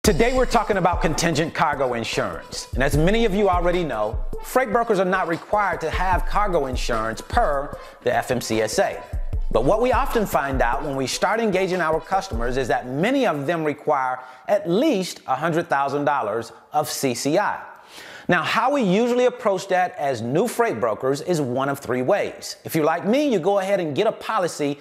Today we're talking about contingent cargo insurance. And as many of you already know, freight brokers are not required to have cargo insurance per the FMCSA. But what we often find out when we start engaging our customers is that many of them require at least $100,000 of CCI. Now, how we usually approach that as new freight brokers is one of three ways. If you're like me, you go ahead and get a policy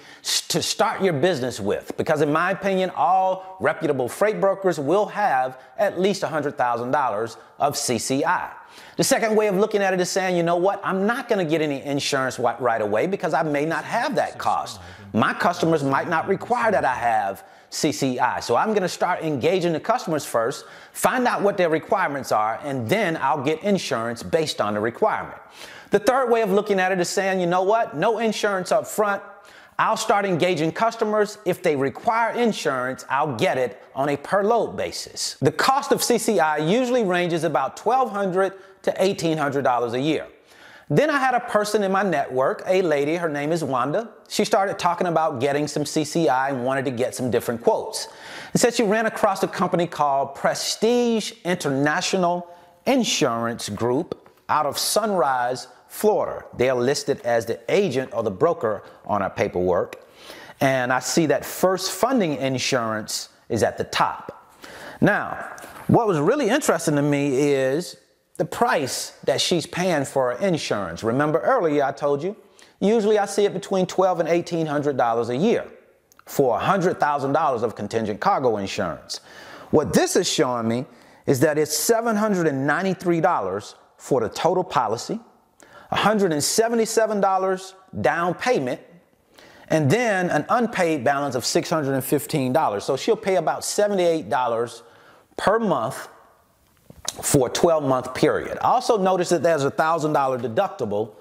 to start your business with, because in my opinion, all reputable freight brokers will have at least $100,000 of CCI. The second way of looking at it is saying, you know what, I'm not going to get any insurance right away because I may not have that cost. My customers might not require that I have CCI. So I'm going to start engaging the customers first, find out what their requirements are, and then I'll get insurance based on the requirement. The third way of looking at it is saying, you know what, no insurance up front. I'll start engaging customers. If they require insurance, I'll get it on a per load basis. The cost of CCI usually ranges about $1,200 to $1,800 a year. Then I had a person in my network, a lady, her name is Wanda. She started talking about getting some CCI and wanted to get some different quotes. And said she ran across a company called Prestige International Insurance Group out of Sunrise, Florida. They are listed as the agent or the broker on our paperwork. And I see that First Funding Insurance is at the top. Now, what was really interesting to me is the price that she's paying for her insurance. Remember earlier I told you, usually I see it between $1,200 and $1,800 a year for $100,000 of contingent cargo insurance. What this is showing me is that it's $793 for the total policy, $177 down payment, and then an unpaid balance of $615. So she'll pay about $78 per month for a 12-month period. I also noticed that there's a $1,000 deductible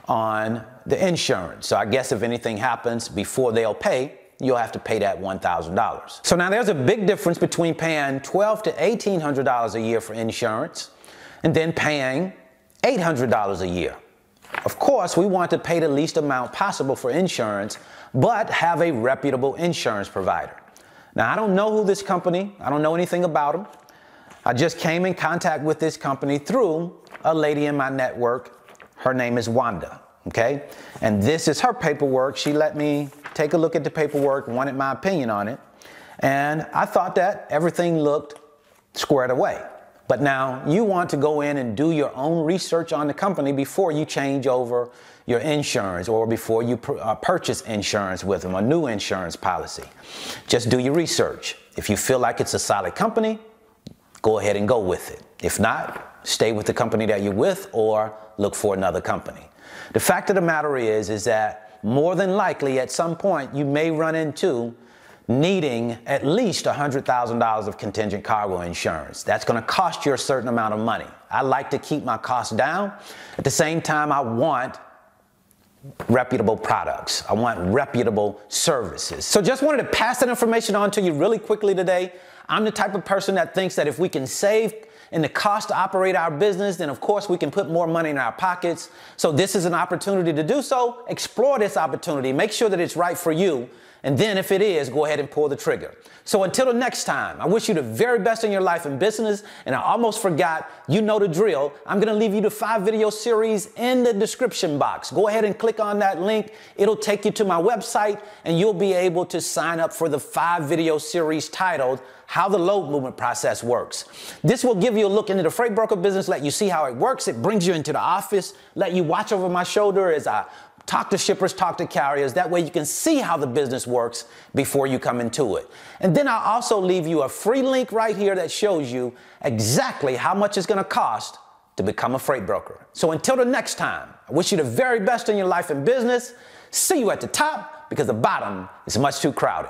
on the insurance. So I guess if anything happens before they'll pay, you'll have to pay that $1,000. So now there's a big difference between paying $1,200 to $1,800 a year for insurance and then paying $800 a year. Of course, we want to pay the least amount possible for insurance, but have a reputable insurance provider. Now, I don't know who this company, I don't know anything about them. I just came in contact with this company through a lady in my network. Her name is Wanda, okay? And this is her paperwork. She let me take a look at the paperwork, wanted my opinion on it. And I thought that everything looked squared away. But now you want to go in and do your own research on the company before you change over your insurance or before you purchase insurance with them, a new insurance policy. Just do your research. If you feel like it's a solid company, go ahead and go with it. If not, stay with the company that you're with or look for another company. The fact of the matter is that more than likely at some point you may run into needing at least $100,000 of contingent cargo insurance. That's going to cost you a certain amount of money. I like to keep my costs down. At the same time, I want reputable products. I want reputable services. So just wanted to pass that information on to you really quickly today. I'm the type of person that thinks that if we can save in the cost to operate our business, then of course we can put more money in our pockets. So this is an opportunity to do so. Explore this opportunity. Make sure that it's right for you. And then if it is, go ahead and pull the trigger. So until the next time, I wish you the very best in your life and business. And I almost forgot, you know the drill. I'm going to leave you the 5-video series in the description box. Go ahead and click on that link. It'll take you to my website and you'll be able to sign up for the 5-video series titled How the Load Movement Process Works. This will give you a look into the freight broker business, let you see how it works. It brings you into the office, let you watch over my shoulder as I talk to shippers, talk to carriers. That way you can see how the business works before you come into it. And then I'll also leave you a free link right here that shows you exactly how much it's going to cost to become a freight broker. So until the next time, I wish you the very best in your life and business. See you at the top because the bottom is much too crowded.